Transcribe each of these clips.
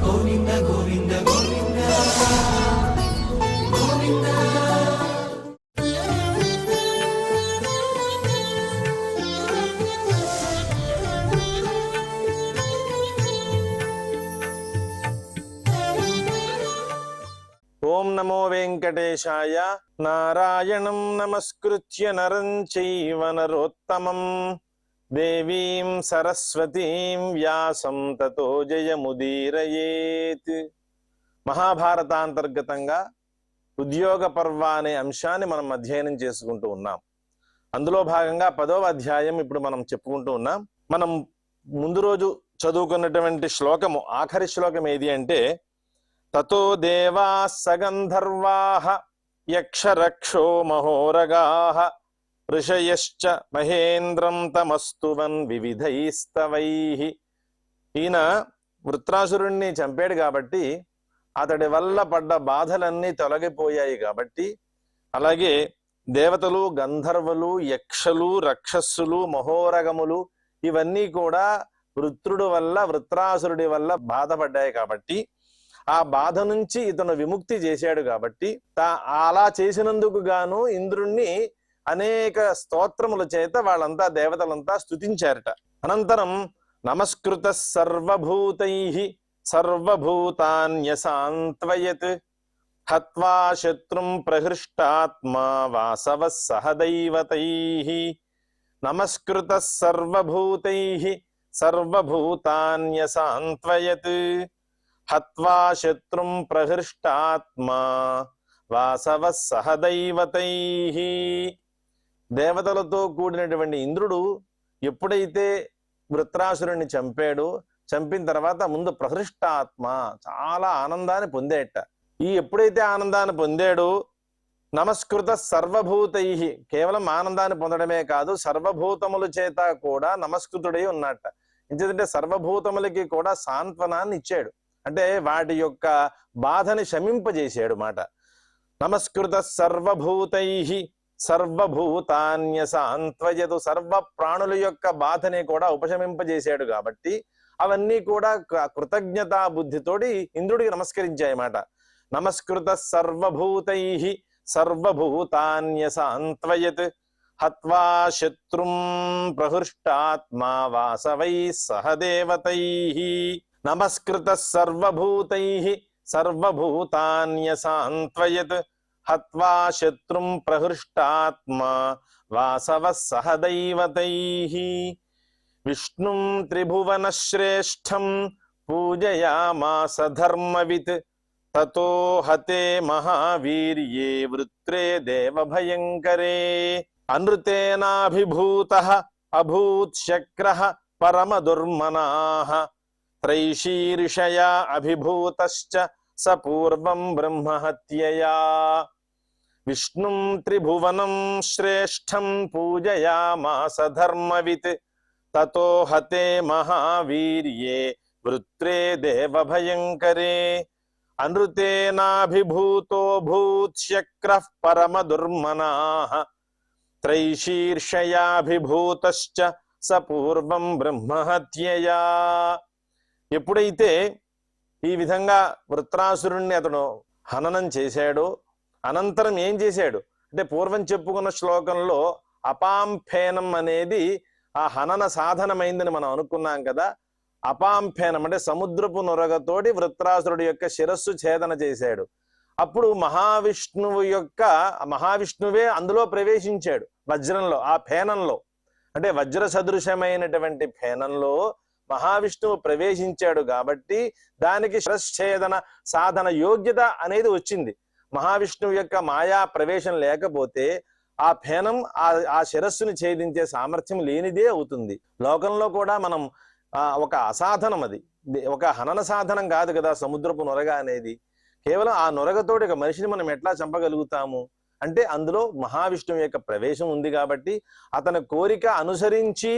గోవింద గోవింద గోవింద గోవింద. ఓం నమో వెంకటేశాయ. నారాయణం నమస్కృత్య నరం చైవ నరోత్తమం దేవీం సరస్వతీం వ్యాసం తతో జయముదీరయేత్. మహాభారతాంతర్గతంగా ఉద్యోగ పర్వ అనే అంశాన్ని మనం అధ్యయనం చేసుకుంటూ ఉన్నాం. అందులో భాగంగా 10వ అధ్యాయం ఇప్పుడు మనం చెప్పుకుంటూ ఉన్నాం. మనం ముందు రోజు చదువుకున్నటువంటి శ్లోకము, ఆఖరి శ్లోకం ఏది అంటే, తతో దేవాః సగంధర్వాః యక్షరక్షో మహోరగాః ఋషయశ్చ మహేంద్రం తమస్తువన్ వివిధైస్తవైః. ఈయన వృత్రాసురుణ్ణి చంపాడు కాబట్టి అతడి వల్ల పడ్డ బాధలన్నీ తొలగిపోయాయి కాబట్టి, అలాగే దేవతలు, గంధర్వులు, యక్షలు, రక్షస్సులు, మహోరగములు ఇవన్నీ కూడా వృత్రుడు వల్ల, వృత్రాసురుడి వల్ల బాధపడ్డాయి కాబట్టి ఆ బాధ నుంచి ఇతను విముక్తి చేశాడు కాబట్టి అలా చేసినందుకు గాను ఇంద్రుణ్ణి అనేక స్తోత్రముల చేత వాళ్ళంతా దేవతలంతా స్తుతించారట. అనంతరం నమస్కృత సర్వభూతైః సర్వభూతాన్యసాంత్వయత్ హత్వా శత్రుం ప్రహృష్టాత్మా వాసవః సహదైవతైః. నమస్కృత సర్వభూతైః సర్వభూతాన్యసాంత్వయత్ హత్వా శత్రుం ప్రహృష్టాత్మా వాసవః సహదైవతైః. దేవతలతో కూడినటువంటి ఇంద్రుడు ఎప్పుడైతే వృత్రాసురుణ్ణి చంపాడో, చంపిన తర్వాత ముందు ప్రహృష్టాత్మ చాలా ఆనందాన్ని పొందేట. ఎప్పుడైతే ఆనందాన్ని పొందాడో నమస్కృత సర్వభూతైః, కేవలం ఆనందాన్ని పొందడమే కాదు సర్వభూతముల చేత కూడా నమస్కృతుడై ఉన్నట్ట. ఎందుకంటే సర్వభూతములకి కూడా సాంత్వనాన్ని ఇచ్చాడు, అంటే వాటి యొక్క బాధని శమింపజేశాడు మాట. నమస్కృత సర్వభూతైః సర్వభూతాన్యసాంత్వయతు, సర్వ ప్రాణుల యొక్క బాధని కూడా ఉపశమింపజేశాడు కాబట్టి అవన్నీ కూడా కృతజ్ఞతా బుద్ధితోటి ఇంద్రుడికి నమస్కరించాయన్నమాట. నమస్కృత సర్వభూతైః సర్వభూతాన్యసాంత్వయత్ హత్వా శత్రుం ప్రహృష్టాత్మా వాసవైః సహదేవతైః. నమస్కృత సర్వభూతైః సర్వభూతాన్యసాంత్వయత్ హత్వా శత్రుం ప్రహృష్టాత్మా వాసవః సహదైవతైః. విష్ణుం త్రిభువనశ్రేష్ఠం పూజయామాస ధర్మవిత్ తతో హతే మహావీర్యే వృత్రే దేవభయంకరే. అనృతేనాభిభూతః అభూత్ శక్రః పరమదుర్మనాః త్రైశీర్షయా అభిభూతశ్చ స పూర్వం బ్రహ్మహత్యయా. విష్ణుం త్రిభువనం శ్రేష్ఠం పూజయామాస ధర్మవిత్ తతో హతే మహావీర్యే వృత్రే దేవభయంకరే. అనృతేనాభిభూతో భూత్ శక్రః పరమదుర్మనాః త్రైశీర్షయాభిభూతశ్చ స పూర్వం బ్రహ్మహత్యయా. ఎప్పుడైతే ఈ విధంగా వృత్రాసురుణ్ణి అతను హననం చేశాడో, అనంతరం ఏం చేశాడు అంటే, పూర్వం చెప్పుకున్న శ్లోకంలో అపాంఫేనం అనేది ఆ హనన సాధనమైందని మనం అనుకున్నాం కదా. అపాంఫేనం అంటే సముద్రపు నొరగతోటి వృత్రాసురుడి యొక్క శిరస్సు ఛేదన చేశాడు. అప్పుడు మహావిష్ణువే అందులో ప్రవేశించాడు వజ్రంలో, ఆ ఫేనంలో, అంటే వజ్ర సదృశమైనటువంటి ఫేనంలో మహావిష్ణువు ప్రవేశించాడు కాబట్టి దానికి శిరశ్ఛేదన సాధన యోగ్యత అనేది వచ్చింది. మహావిష్ణువు యొక్క మాయా ప్రవేశం లేకపోతే ఆ ఫేనం ఆ శిరస్సుని ఛేదించే సామర్థ్యం లేనిదే అవుతుంది. లోకంలో కూడా మనం ఒక అసాధనం, అది ఒక హనన సాధనం కాదు కదా సముద్రపు నొరగ అనేది. కేవలం ఆ నొరగతోటి ఒక మనిషిని మనం ఎట్లా చంపగలుగుతాము అంటే అందులో మహావిష్ణువు యొక్క ప్రవేశం ఉంది కాబట్టి, అతని కోరిక అనుసరించి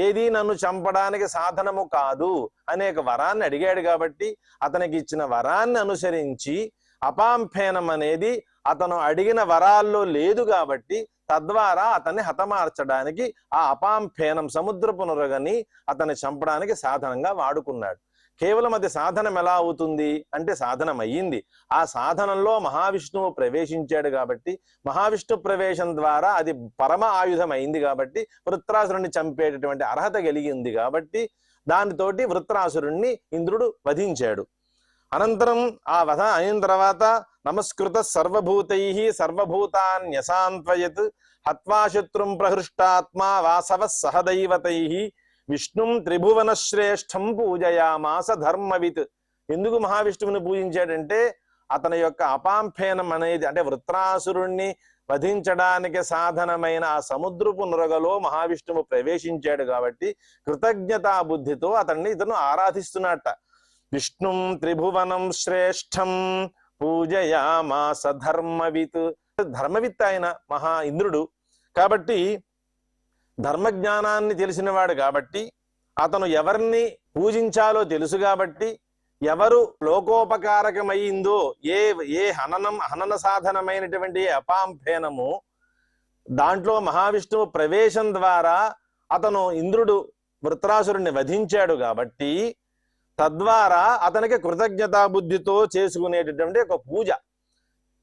ఏది నన్ను చంపడానికి సాధనము కాదు అనేక వరాన్ని అడిగాడు కాబట్టి అతనికి ఇచ్చిన వరాన్ని అనుసరించి అపాంఫేనం అనేది అతను అడిగిన వరాల్లో లేదు కాబట్టి తద్వారా అతన్ని హతమార్చడానికి ఆ అపాంఫేనం సముద్రపు నురగని అతన్ని చంపడానికి సాధనంగా వాడుకున్నాడు. కేవలం అది సాధనం ఎలా అవుతుంది అంటే సాధనం అయ్యింది. ఆ సాధనంలో మహావిష్ణువు ప్రవేశించాడు కాబట్టి, మహావిష్ణు ప్రవేశం ద్వారా అది పరమ ఆయుధం అయింది కాబట్టి, వృత్రాసురుణ్ణి చంపేటటువంటి అర్హత కలిగింది కాబట్టి, దానితోటి వృత్రాసురుణ్ణి ఇంద్రుడు వధించాడు. అనంతరం ఆ వధ అయిన తర్వాత నమస్కృత సర్వభూతై సర్వభూతాన్యసాంత్వయత్ హత్వా శత్రుం ప్రహృష్టాత్మా వాసవ సహదైవతై విష్ణుం త్రిభువన శ్రేష్టం పూజయామాస ధర్మవిత్. ఎందుకు మహావిష్ణువుని పూజించాడంటే అతని యొక్క అపాంఫేనం అనేది అంటే వృత్రాసురుణ్ణి వధించడానికి సాధనమైన ఆ సముద్రపు నురగలో మహావిష్ణువు ప్రవేశించాడు కాబట్టి కృతజ్ఞతా బుద్ధితో ఇతను ఆరాధిస్తున్నట్ట. విష్ణుం త్రిభువనం శ్రేష్టం పూజయామాస ధర్మవిత్. ధర్మవిత్ ఆయన మహా ఇంద్రుడు కాబట్టి, ధర్మజ్ఞానాన్ని తెలిసినవాడు కాబట్టి, అతను ఎవరిని పూజించాలో తెలుసు కాబట్టి, ఎవరు లోకోపకారకమైందో ఏ హనన సాధనమైనటువంటి అపాంఫేనము దాంట్లో మహావిష్ణువు ప్రవేశం ద్వారా అతను ఇంద్రుడు వృత్రాసురుణ్ణి వధించాడు కాబట్టి, తద్వారా అతనికి కృతజ్ఞతా బుద్ధితో చేసుకునేటటువంటి ఒక పూజ.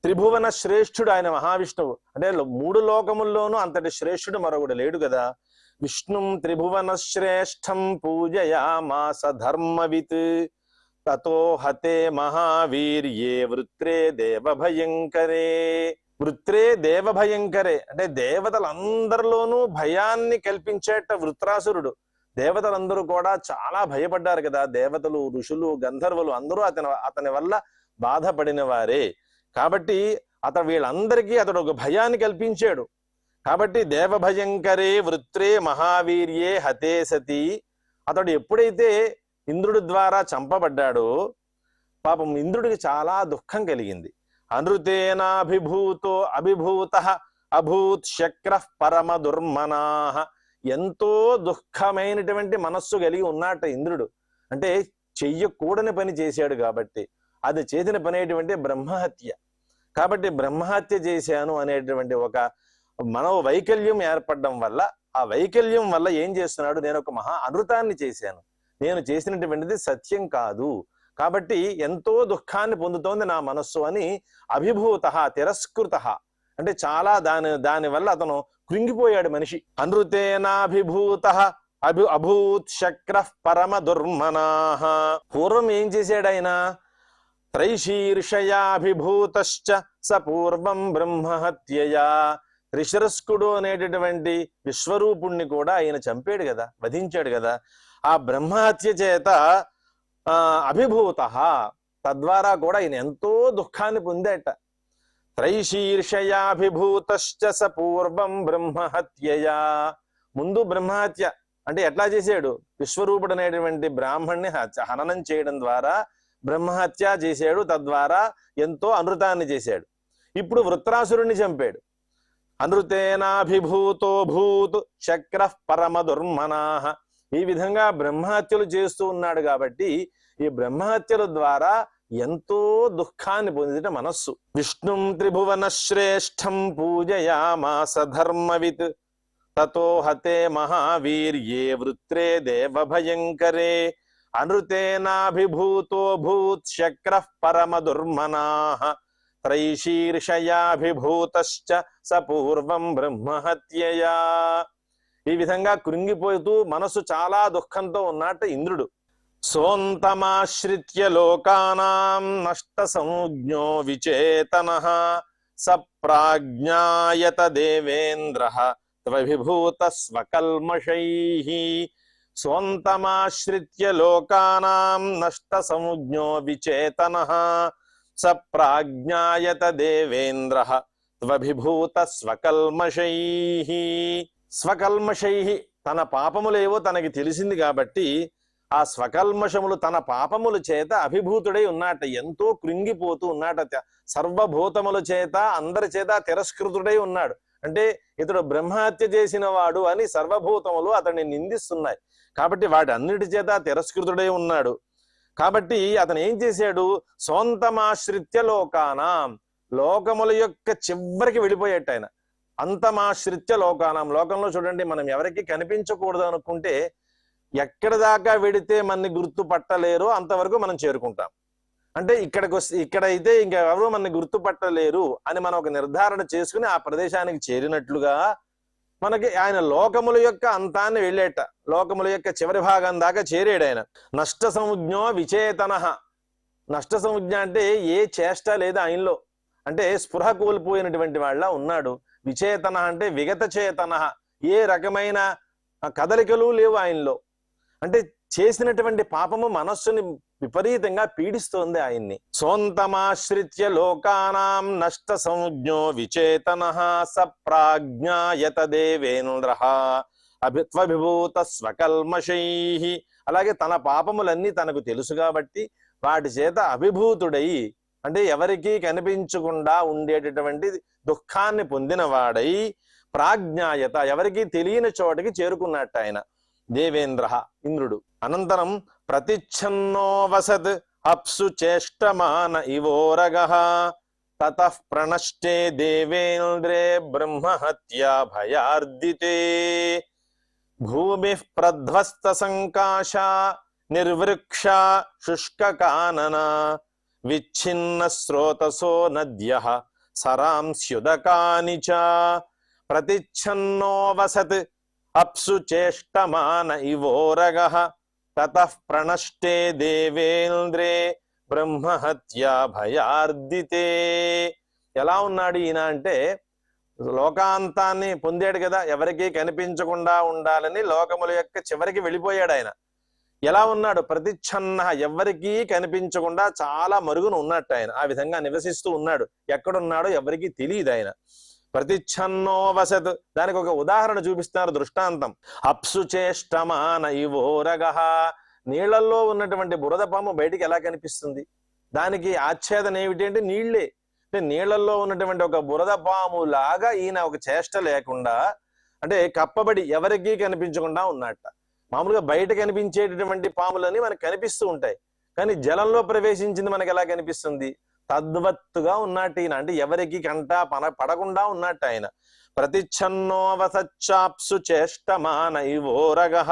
త్రిభువన శ్రేష్ఠుడు ఆయన మహావిష్ణువు అంటే 3 లోకముల్లోనూ అంతటి శ్రేష్ఠుడు మరొకడు లేడు కదా. విష్ణుం త్రిభువన శ్రేష్టం పూజయామాస ధర్మవిత్ తతో హతే మహావీర్యే వృత్రే దేవభయంకరే. వృత్రే దేవభయంకరే అంటే దేవతలందరిలోనూ భయాన్ని కల్పించేట వృత్రాసురుడు. దేవతలందరూ కూడా చాలా భయపడ్డారు కదా. దేవతలు, ఋషులు, గంధర్వులు అందరూ అతని వల్ల బాధపడిన వారే కాబట్టి వీళ్ళందరికీ అతడు ఒక భయాన్ని కల్పించాడు. కాబట్టి దేవభయంకరే వృత్రే మహావీర్యే హతే సతి. అతడు ఎప్పుడైతే ఇంద్రుడి ద్వారా చంపబడ్డాడో పాపం ఇంద్రుడికి చాలా దుఃఖం కలిగింది. అనృతేనాభిభూతో అభిభూత అభూత్ శక్ర పరమ దుర్మనాహ. ఎంతో దుఃఖమైనటువంటి మనస్సు కలిగి ఉన్నట్ట ఇంద్రుడు. అంటే చెయ్యకూడని పని చేశాడు కాబట్టి, అది చేసిన పని అనేటువంటి బ్రహ్మహత్య. కాబట్టి బ్రహ్మహత్య చేశాను అనేటువంటి ఒక మనోవైకల్యం ఏర్పడడం వల్ల, ఆ వైకల్యం వల్ల ఏం చేస్తున్నాడు, నేను ఒక మహా అనృతాన్ని చేశాను, నేను చేసినటువంటిది సత్యం కాదు కాబట్టి ఎంతో దుఃఖాన్ని పొందుతోంది నా మనస్సు అని అభిభూత తిరస్కృత అంటే చాలా దాని వల్ల అతను కృంగిపోయాడు మనిషి. అనృతేనాభిభూత అభూత్ శక్ర పరమ దుర్మనాహ. పూర్వం ఏం చేశాడు ఆయన, త్రైశీర్షయాభిభూతశ్చ సపూర్వం బ్రహ్మహత్యయా. త్రిశిరస్కుడు అనేటటువంటి విశ్వరూపుణ్ణి కూడా ఆయన చంపాడు కదా, వధించాడు కదా. ఆ బ్రహ్మహత్య చేత అభిభూత తద్వారా కూడా ఆయన ఎంతో దుఃఖాన్ని పొందేట. త్రైశీర్షయాభిభూతశ్చ సపూర్వం బ్రహ్మహత్యయా. ముందు బ్రహ్మహత్య అంటే ఎట్లా చేశాడు, విశ్వరూపుడు అనేటువంటి బ్రాహ్మణ్ణి హననం చేయడం ద్వారా బ్రహ్మహత్య చేశాడు. తద్వారా ఎంతో అనృతాన్ని చేశాడు. ఇప్పుడు వృత్రాసురుణ్ణి చంపాడు. అనృతేనాభిభూతో భూత్ శక్ర పరమ దుర్మనాహ. ఈ విధంగా బ్రహ్మహత్యలు చేస్తూ ఉన్నాడు కాబట్టి ఈ బ్రహ్మహత్యల ద్వారా ఎంతో దుఃఖాన్ని పొందిట మనస్సు. విష్ణుం త్రిభువన శ్రేష్టం పూజయామాస ధర్మవిత్ తతో హతే మహావీర్యే వృత్రే దేవభయంకరే. అనృతేనాభిభూతో భూత్ శక్ర పరమ దుర్మనాహ త్రైశీర్షయాభిభూతశ్చ సపూర్వం బ్రహ్మహత్యయా. ఈ విధంగా కృంగిపోతూ మనసు చాలా దుఃఖంతో ఉన్నట్టు ఇంద్రుడు. సోంతమాశ్రిత్య లోకానాం నష్ట సంజ్ఞో విచేతనః సప్రాజ్ఞాయత దేవేంద్రః త్వవిభూత స్వకల్మషైః. సోంతమాశ్రిత్య లోకానాం నష్ట సంజ్ఞో విచేతనః సప్రాజ్ఞాయత దేవేంద్రః త్వవిభూత స్వకల్మషైః. స్వకల్మషైః తన పాపములేవో తనకి తెలిసింది కాబట్టి ఆ స్వకల్మషములు తన పాపముల చేత అభిభూతుడై ఉన్నాట. ఎంతో కృంగిపోతూ ఉన్నాట. సర్వభూతముల చేత అందరి చేత తిరస్కృతుడై ఉన్నాడు. అంటే ఇతడు బ్రహ్మహత్య చేసిన వాడు అని సర్వభూతములు అతన్ని నిందిస్తున్నాయి కాబట్టి వాటి అన్నిటి చేత తిరస్కృతుడై ఉన్నాడు. కాబట్టి అతను ఏం చేశాడు, సొంతమాశ్రిత్య లోకానాం లోకముల యొక్క చివరికి వెళ్ళిపోయేట ఆయన. అంతమాశ్రిత్య లోకానాం లోకంలో చూడండి, మనం ఎవరికి కనిపించకూడదు అనుకుంటే ఎక్కడ దాకా వెడితే మనని గుర్తుపట్టలేరో అంతవరకు మనం చేరుకుంటాం. అంటే ఇక్కడైతే ఇంకెవరూ మనని గుర్తుపట్టలేరు అని మనం ఒక నిర్ధారణ చేసుకుని ఆ ప్రదేశానికి చేరినట్లుగా మనకి ఆయన లోకముల యొక్క అంతాన్ని వెళ్ళేట, లోకముల యొక్క చివరి భాగం దాకా చేరాడు ఆయన. నష్ట సంజ్ఞో విచేతన. నష్ట సంజ్ఞ అంటే ఏ చేష్ట లేదు ఆయనలో, అంటే స్పృహ కోల్పోయినటువంటి వాళ్ళ ఉన్నాడు. విచేతన అంటే విగత చేతన, ఏ రకమైన కదలికలు లేవు ఆయనలో. అంటే చేసినటువంటి పాపము మనస్సుని విపరీతంగా పీడిస్తోంది ఆయన్ని. సోంతమాశ్రిత్య లోకానాం నష్ట సంజ్ఞో విచేతన సప్రాజ్ఞాయత దేవేంద్ర అభిత్వభిభూత స్వకల్మషై. అలాగే తన పాపములన్నీ తనకు తెలుసు కాబట్టి వాటి చేత అభిభూతుడై, అంటే ఎవరికీ కనిపించకుండా ఉండేటటువంటి దుఃఖాన్ని పొందినవాడై, ప్రాజ్ఞాయత ఎవరికీ తెలియని చోటకి చేరుకున్నట్టు ఆయన దేవేంద్ర ఇంద్రుడు. అనంతరం ప్రతిచ్ఛన్నో వసత్ అప్సు చేష్టమాన ఇవోరగః తతః ప్రణష్టే దేవేంద్రే బ్రహ్మహత్యా భయార్దితే. భూమిః ప్రధ్వస్త సంకాశ నిర్వృక్ష శుష్కకానన విచ్ఛిన్న స్రోతసో నద్యః సరాంస్యుదకాని చ. ప్రతిచ్ఛన్నో వసత్ అప్సు చేష్టమాన ఇవోరగః తతః ప్రణష్టే దేవేంద్రే బ్రహ్మహత్యా భయార్దితే. ఎలా ఉన్నాడు ఈయన అంటే లోకాంతాన్ని పొందాడు కదా, ఎవరికీ కనిపించకుండా ఉండాలని లోకముల యొక్క చివరికి వెళ్ళిపోయాడు ఆయన. ఎలా ఉన్నాడు? ప్రతిచ్ఛన్న, ఎవరికీ కనిపించకుండా చాలా మరుగున ఉన్నట్టు ఆయన ఆ విధంగా నివసిస్తూ ఉన్నాడు. ఎక్కడున్నాడో ఎవరికీ తెలియదు ఆయన. ప్రతిచ్ఛన్నో వసత్, దానికి ఒక ఉదాహరణ చూపిస్తున్నారు, దృష్టాంతం. అప్సు చేష్టమాన ఇవోరగః. నీళ్లలో ఉన్నటువంటి బురద పాము బయటికి ఎలా కనిపిస్తుంది? దానికి ఆచ్ఛేదన ఏమిటి అంటే నీళ్లే. అంటే నీళ్లలో ఉన్నటువంటి ఒక బురద పాము లాగా ఈయన ఒక చేష్ట లేకుండా, అంటే కప్పబడి ఎవరికీ కనిపించకుండా ఉన్నట్ట. మామూలుగా బయట కనిపించేటటువంటి పాములని మనకు కనిపిస్తూ ఉంటాయి, కానీ జలంలో ప్రవేశించింది మనకి ఎలా కనిపిస్తుంది? తద్వత్తుగా ఉన్నట్టు ఈయన, అంటే ఎవరికి కంట పడకుండా ఉన్నట్టు ఆయన. ప్రతిచ్ఛన్నో వసచ్చాప్సు చేష్టమాన ఇవోరగః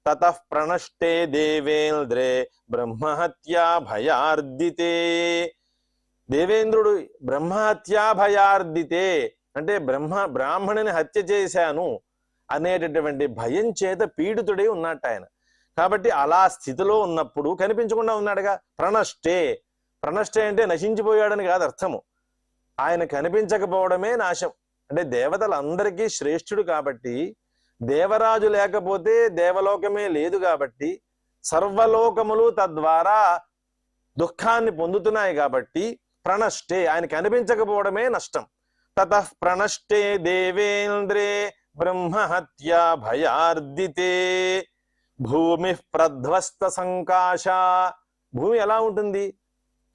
తతః ప్రణష్టే దేవేంద్రే బ్రహ్మహత్యా భయార్దితే. దేవేంద్రుడు బ్రహ్మహత్యా భయార్దితే అంటే బ్రాహ్మణుని హత్య చేశాను అనేటటువంటి భయం చేత పీడితుడై ఉన్నట్టు ఆయన. కాబట్టి అలా స్థితిలో ఉన్నప్పుడు కనిపించకుండా ఉన్నాడుగా. ప్రణష్టే, ప్రణష్టే అంటే నశించిపోయాడని కాదు అర్థము. ఆయన కనిపించకపోవడమే నాశం. అంటే దేవతలందరికీ శ్రేష్ఠుడు కాబట్టి, దేవరాజు లేకపోతే దేవలోకమే లేదు కాబట్టి, సర్వలోకములు తద్వారా దుఃఖాన్ని పొందుతున్నాయి కాబట్టి ప్రణష్టే, ఆయన కనిపించకపోవడమే నష్టం. తతః ప్రణష్టే దేవేంద్రే బ్రహ్మహత్యా భయార్దితే. భూమి ప్రధ్వస్త సంకాశ. భూమి ఎలా ఉంటుంది?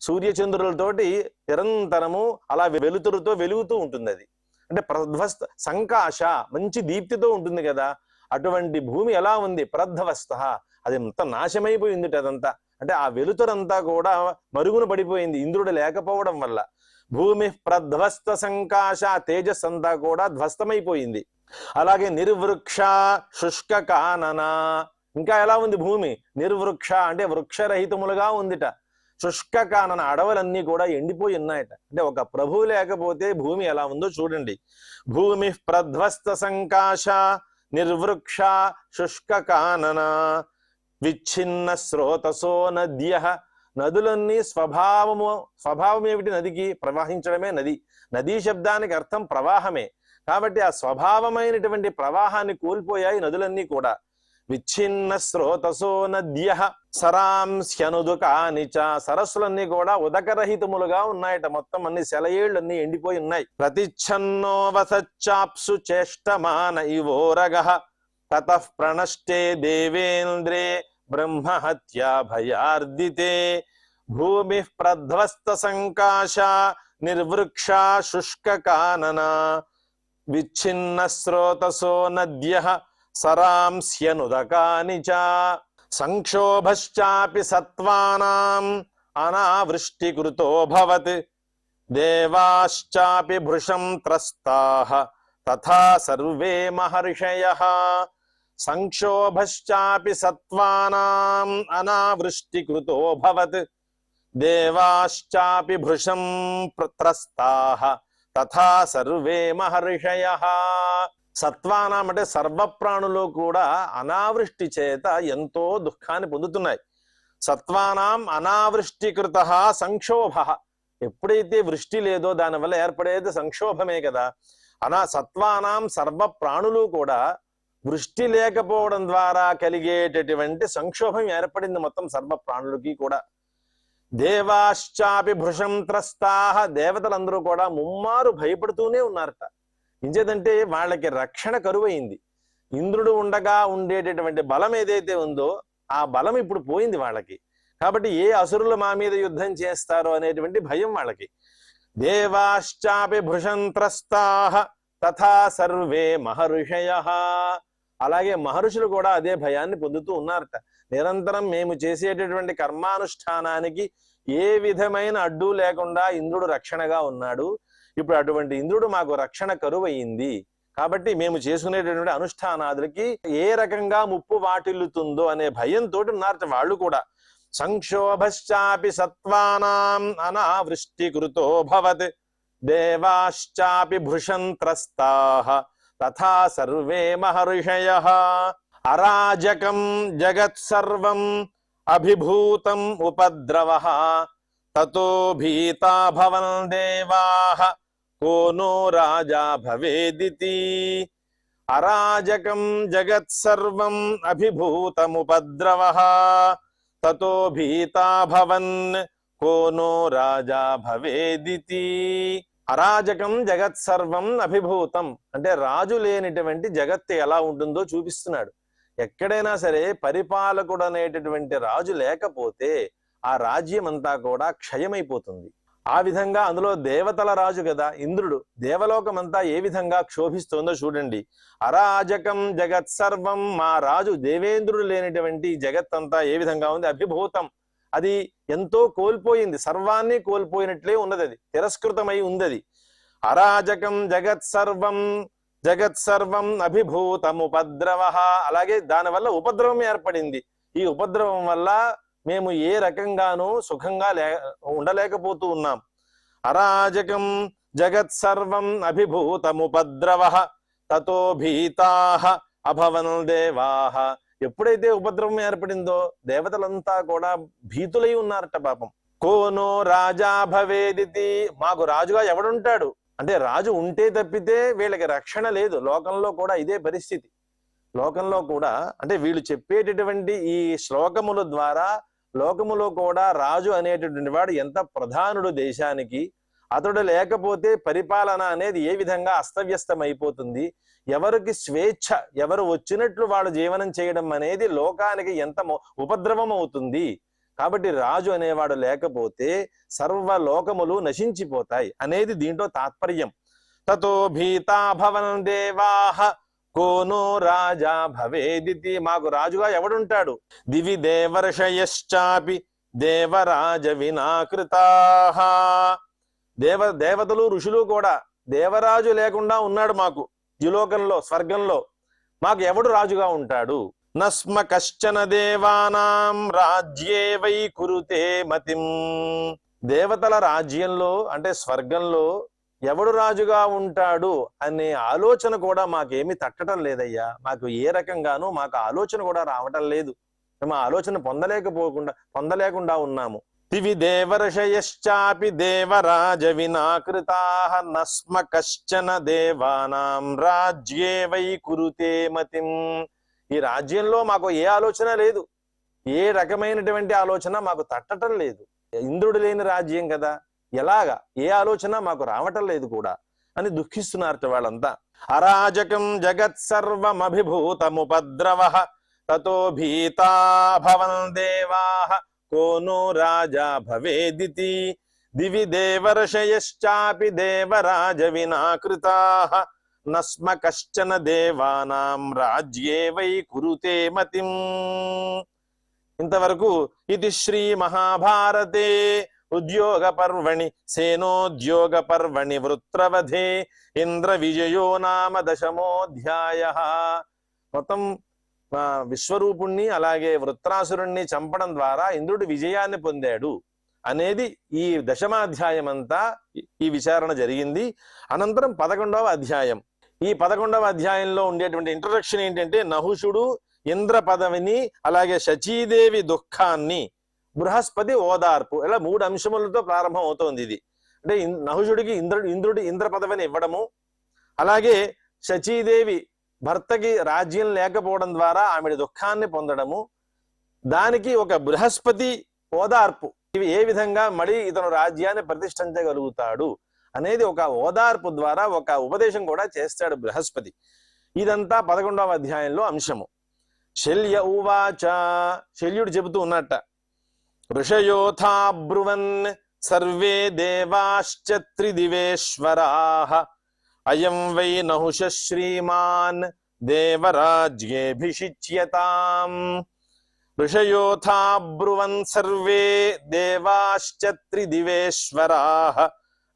సూర్యచంద్రులతోటి నిరంతరము అలా వెలుతురుతో వెలుగుతూ ఉంటుంది. అది అంటే ప్రధ్వస్త సంకాశ, మంచి దీప్తితో ఉంటుంది కదా. అటువంటి భూమి ఎలా ఉంది? ప్రధ్వస్త, అది మొత్తం నాశమైపోయింది అదంతా. అంటే ఆ వెలుతురంతా కూడా మరుగున పడిపోయింది ఇంద్రుడు లేకపోవడం వల్ల. భూమి ప్రధ్వస్త సంకాశ, తేజస్ అంతా కూడా ధ్వస్తమైపోయింది. అలాగే నిర్వృక్ష శుష్క కానన. ఇంకా ఎలా ఉంది భూమి? నిర్వృక్ష అంటే వృక్షరహితములుగా ఉందిట. శుష్క కానన, అడవులన్నీ కూడా ఎండిపోయి ఉన్నాయట. అంటే ఒక ప్రభువు లేకపోతే భూమి ఎలా ఉందో చూడండి. భూమి ప్రధ్వస్త సంకాశ నిర్వృక్ష శుష్క కానన విచ్ఛిన్న స్రోతసో నద్యః. నదులన్నీ స్వభావం ఏమిటి? నదికి ప్రవహించడమే నది. నదీ శబ్దానికి అర్థం ప్రవాహమే. కాబట్టి ఆ స్వభావమైనటువంటి ప్రవాహాన్ని కోల్పోయాయి నదులన్నీ కూడా. విచ్ఛిన్న స్రోతసో నద్యః సరాంస్యనుదుకాని చ. సరస్సులన్నీ కూడా ఉదకరహితములుగా ఉన్నాయట. మొత్తం అన్ని సెలయేళ్లన్నీ ఎండిపోయి ఉన్నాయి. ప్రతిచ్ఛన్నో వసచ్చాప్సు చేష్టమాన ఇవోరగః తతః ప్రణష్టే దేవేంద్రే బ్రహ్మహత్యా భయార్దితే. భూమి ప్రధ్వస్త సంకాశ నిర్వృక్ష శుష్క కానన విచ్ఛిన్న స్రోతసో నద్యః సరాంస్యనుదకాని చ. సంక్షోభశ్చాపి సత్వానాం అనావృష్టికృతో భవత్ దేవాశ్చాపి భృశం త్రస్తాః తథా సర్వే మహర్షయః సంక్షోభశ్చాపి సత్వానాం అనావృష్టికృతో భవత్ దేవాశ్చాపి భృశం త్రస్తాః తథా సర్వే మహర్షయః. సత్వానాం అంటే సర్వప్రాణులు కూడా అనావృష్టి చేత ఎంతో దుఃఖాన్ని పొందుతున్నాయి. సత్వానాం అనావృష్టికృతః సంక్షోభః. ఎప్పుడైతే వృష్టి లేదో దానివల్ల ఏర్పడేది సంక్షోభమే కదా. సత్వానాం సర్వ ప్రాణులు కూడా వృష్టి లేకపోవడం ద్వారా కలిగేటటువంటి సంక్షోభం ఏర్పడింది మొత్తం సర్వ ప్రాణులకి కూడా. దేవాశ్చాపి భృశం త్రస్తాః. దేవతలందరూ కూడా ముమ్మారు భయపడుతూనే ఉన్నారట. ఇంచేదంటే వాళ్ళకి రక్షణ కరువైంది. ఇంద్రుడు ఉండగా ఉండేటటువంటి బలం ఏదైతే ఉందో ఆ బలం ఇప్పుడు పోయింది వాళ్ళకి. కాబట్టి ఏ అసురులు మా మీద యుద్ధం చేస్తారో అనేటువంటి భయం వాళ్ళకి. దేవాశ్చాపి భృశం త్రస్తాః తథా సర్వే మహర్షయః. అలాగే మహర్షులు కూడా అదే భయాన్ని పొందుతూ ఉన్నారట. నిరంతరం మేము చేసేటటువంటి కర్మానుష్ఠానానికి ఏ విధమైన అడ్డు లేకుండా ఇంద్రుడు రక్షణగా ఉన్నాడు. ఇప్పుడు అటువంటి ఇంద్రుడు మాకు రక్షణ కరువయింది. కాబట్టి మేము చేసుకునేటటువంటి అనుష్ఠానాదులకి ఏ రకంగా ముప్పు వాటిల్లుతుందో అనే భయంతో ఉన్నారట వాళ్ళు కూడా. సంక్షోభశ్చాపి సత్వానాం అనావృష్టికృతో భవత్ దేవాశ్చాపి భృశం త్రస్తాః తథా సర్వే మహర్షయః. అరాజకం జగత్సర్వం అభిభూతం ఉపద్రవః తతో భీతా భవన్ దేవాః కో నో రాజా భవేదితి. అరాజకం జగత్సర్వం అభిభూతం ఉపద్రవః తతో భీతా భవన్ కో నో రాజా భవేదితి. అరాజకం జగత్సర్వం అభిభూతం అంటే రాజు లేనిటువంటి జగత్తు ఎలా ఉంటుందో చూపిస్తున్నాడు. ఎక్కడైనా సరే పరిపాలకుడు అనేటటువంటి రాజు లేకపోతే ఆ రాజ్యం అంతా కూడా క్షయమైపోతుంది. ఆ విధంగా అందులో దేవతల రాజు కదా ఇంద్రుడు. దేవలోకం అంతా ఏ విధంగా క్షోభిస్తోందో చూడండి. అరాజకం జగత్సర్వం, మా రాజు దేవేంద్రుడు లేనిటువంటి జగత్తంతా ఏ విధంగా ఉంది. అభిభూతం, అది ఎంతో కోల్పోయింది, సర్వాన్ని కోల్పోయినట్లే ఉన్నది, అది తిరస్కృతమై ఉంది. అరాజకం జగత్సర్వం అభిభూతం ఉపద్రవ. అలాగే దానివల్ల ఉపద్రవం ఏర్పడింది. ఈ ఉపద్రవం వల్ల మేము ఏ రకంగానూ సుఖంగా ఉండలేకపోతూ ఉన్నాం. అరాజకం జగత్సర్వం అభిభూతం ఉపద్రవ తతో భీతాః అభవన్ దేవాః. ఎప్పుడైతే ఉపద్రవం ఏర్పడిందో దేవతలంతా కూడా భీతులై ఉన్నారట పాపం. కోనో రాజా భవేదితి, మాకు రాజుగా ఎవడుంటాడు అంటే రాజు ఉంటే తప్పితే వీళ్ళకి రక్షణ లేదు. లోకంలో కూడా ఇదే పరిస్థితి. లోకంలో కూడా అంటే వీళ్ళు చెప్పేటటువంటి ఈ శ్లోకముల ద్వారా లోకములో కూడా రాజు అనేటటువంటి వాడు ఎంత ప్రధానుడు దేశానికి, అతడు లేకపోతే పరిపాలన అనేది ఏ విధంగా అస్తవ్యస్తం అయిపోతుంది, ఎవరికి స్వేచ్ఛ, ఎవరు వచ్చినట్లు వాళ్ళు జీవనం చేయడం అనేది లోకానికి ఎంత ఉపద్రవం అవుతుంది. కాబట్టి రాజు అనేవాడు లేకపోతే సర్వలోకములు నశించిపోతాయి అనేది దీంట్లో తాత్పర్యం. తతో భీతా భవన్ దేవాః కోనో రాజా భవేదితి, మాకు రాజుగా ఎవడుంటాడు. దివి దేవర్షయశ్చాపి దేవరాజ వినాకృతాః. దేవతలు ఋషులు కూడా దేవరాజు లేకుండా ఉన్నాడు మాకు. ద్యులోకంలో స్వర్గంలో మాకు ఎవడు రాజుగా ఉంటాడు. నస్మ కశ్చన దేవానాం రాజ్యే వై కురుతే మతిం. దేవతల రాజ్యంలో అంటే స్వర్గంలో ఎవడు రాజుగా ఉంటాడు అనే ఆలోచన కూడా మాకేమి తట్టడం లేదయ్యా. మాకు ఏ రకంగానూ మాకు ఆలోచన కూడా రావటం లేదు. మేము ఆలోచన పొందలేకుండా ఉన్నాము. దివి దేవర్షయశ్చాపి దేవరాజ వినాకృతాః నస్మ కశ్చన దేవానాం రాజ్యే వై కురుతే మతిం. ఈ రాజ్యంలో మాకు ఏ ఆలోచన లేదు, ఏ రకమైనటువంటి ఆలోచన మాకు తట్టడం లేదు. ఇంద్రుడు లేని రాజ్యం కదా, ఎలాగా ఏ ఆలోచన మాకు రావటం లేదు కూడా అని దుఃఖిస్తున్నారట వాళ్ళంతా. అరాజకం జగత్సర్వమభిభూతముపద్రవః తతో భీతా భవన్ దేవాః కోనో రాజా భవేదితి. దివి దేవర్షయశ్చాపి దేవరాజ వినాకృతాః నస్మ కశ్చన దేవానాం రాజ్యే వై కురుతే మతిం. ఇంతవరకు ఇది శ్రీ మహాభారతే ఉద్యోగ పర్వణి సేనోద్యోగ పర్వణి వృత్రవధే ఇంద్ర విజయో నామ 10మోऽధ్యాయః. మొత్తం విశ్వరూపుణ్ణి అలాగే వృత్రాసురుణ్ణి చంపడం ద్వారా ఇంద్రుడు విజయాన్ని పొందాడు అనేది ఈ దశమాధ్యాయం అంతా ఈ విచారణ జరిగింది. అనంతరం 11వ అధ్యాయం. ఈ 11వ అధ్యాయంలో ఉండేటువంటి ఇంట్రడక్షన్ ఏంటంటే నహుషుడు ఇంద్ర పదవిని అలాగే శచీదేవి దుఃఖాన్ని బృహస్పతి ఓదార్పు, ఇలా 3 అంశములతో ప్రారంభం అవుతోంది ఇది. అంటే నహుషుడికి ఇంద్రుడి ఇంద్ర పదవిని ఇవ్వడము, అలాగే శచీదేవి భర్తకి రాజ్యం లేకపోవడం ద్వారా ఆమె దుఃఖాన్ని పొందడము, దానికి ఒక బృహస్పతి ఓదార్పు, ఇవి ఏ విధంగా మళ్ళీ ఇతను రాజ్యాన్ని ప్రతిష్ఠించగలుగుతాడు అనేది ఒక ఓదార్పు ద్వారా ఒక ఉపదేశం కూడా చేస్తాడు బృహస్పతి. ఇదంతా 11వ అధ్యాయంలో అంశము. శల్య ఉవాచ, శల్యుడు చెబుతూ ఉన్నట్ట, ఋషయోథా బ్రువన్ సర్వే దేవాశ్చ త్రిదివేశ్వరాః అయం వై నహుష శ్రీమాన్ దేవరాజ్యేభిషిచ్యతాం. ఋషయోథా బ్రువన్ సర్వే దేవాశ్చ త్రిదివేశ్వరాః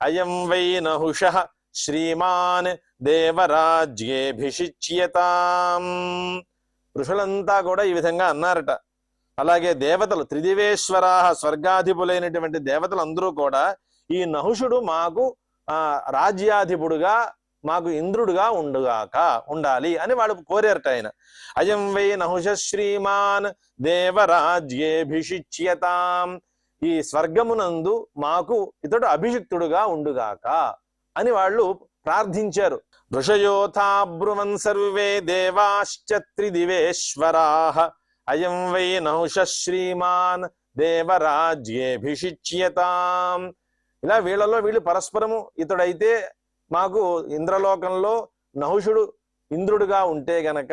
అయం వై నహుషః శ్రీమాన్ దేవరాజ్యేభిషిచ్యతాం. ఋషులంతా కూడా ఈ విధంగా అన్నారట. అలాగే దేవతలు త్రిదివేశ్వరాః స్వర్గాధిపులైనటువంటి దేవతలు అందరూ కూడా ఈ నహుషుడు మాకు రాజ్యాధిపుడుగా మాకు ఇంద్రుడుగా ఉండాలి అని వాళ్ళు కోరారట. ఆయన అయం వై నహుష శ్రీమాన్ దేవరాజ్యేభిషిచ్యతాం, ఈ స్వర్గమునందు మాకు ఇతడు అభిషిక్తుడుగా ఉండుగాక అని వాళ్ళు ప్రార్థించారు. ఋషయోథా బ్రువన్ సర్వే దేవాశ్చ త్రిదివేశ్వరాః అయం వై నహుష శ్రీమాన్ దేవరాజ్యేభిషిచ్యతాం. ఇలా వీళ్ళలో వీళ్ళు పరస్పరము ఇతడైతే మాకు ఇంద్రలోకంలో నహుషుడు ఇంద్రుడుగా ఉంటే గనక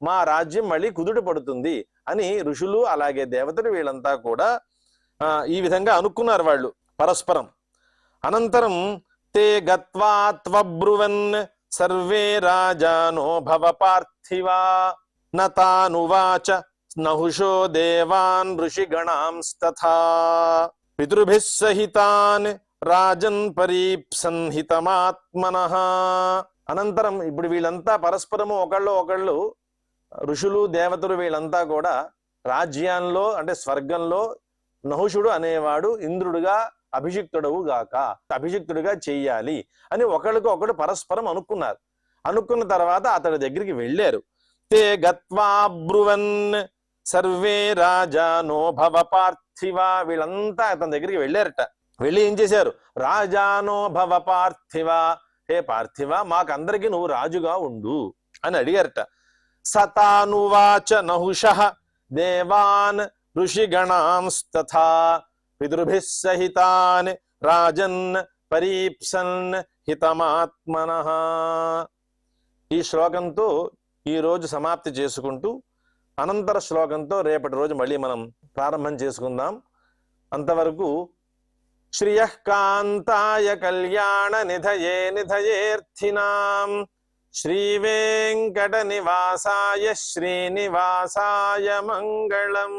మా రాజ్యం మళ్ళీ కుదుట పడుతుంది అని ఋషులు అలాగే దేవతలు వీళ్ళంతా కూడా ఈ విధంగా అనుకున్నారు వాళ్ళు పరస్పరం. అనంతరం తే గత్వా త్వబ్రువన్ సర్వే రాజానో భవ పార్థివా నతానువాచ నహుషో దేవాన్ ఋషిగణాంస్తథా పితృభిః సహితాన్ రాజన్ పరీప్సన్హితమాత్మనః. అనంతరం ఇప్పుడు వీళ్ళంతా పరస్పరము ఒకళ్ళు ఋషులు దేవతలు వీళ్ళంతా కూడా రాజ్యాల్లో అంటే స్వర్గంలో నహుషుడు అనేవాడు ఇంద్రుడుగా అభిషిక్తుడుగా చెయ్యాలి అని ఒకళ్ళు పరస్పరం అనుకున్నారు. అనుకున్న తర్వాత అతడి దగ్గరికి వెళ్ళారు. తే గత్వా బ్రువన్ సర్వే రాజానో భవ పార్థివా, వీళ్ళంతా అతని దగ్గరికి వెళ్ళారట. వెళ్ళి ఏం చేశారు? రాజానో భవ పార్థివా, హే పార్థివ మాకందరికి నువ్వు రాజుగా ఉండు అని అడిగారట. సతానువాచ నహుషః దేవాన్ ఋషిగణాంస్తథా పితృభిః సహితాన్ రాజన్ పరీప్సన్ హితమాత్మనః. ఈ శ్లోకంతో ఈ రోజు సమాప్తి చేసుకుంటూ అనంతర శ్లోకంతో రేపటి రోజు మళ్ళీ మనం ప్రారంభం చేసుకుందాం. అంతవరకు శ్రియః కాంతాయ కళ్యాణ నిధయే నిధయేర్థినాం శ్రీ వెంకట నివాసాయ శ్రీనివాసాయ మంగళం.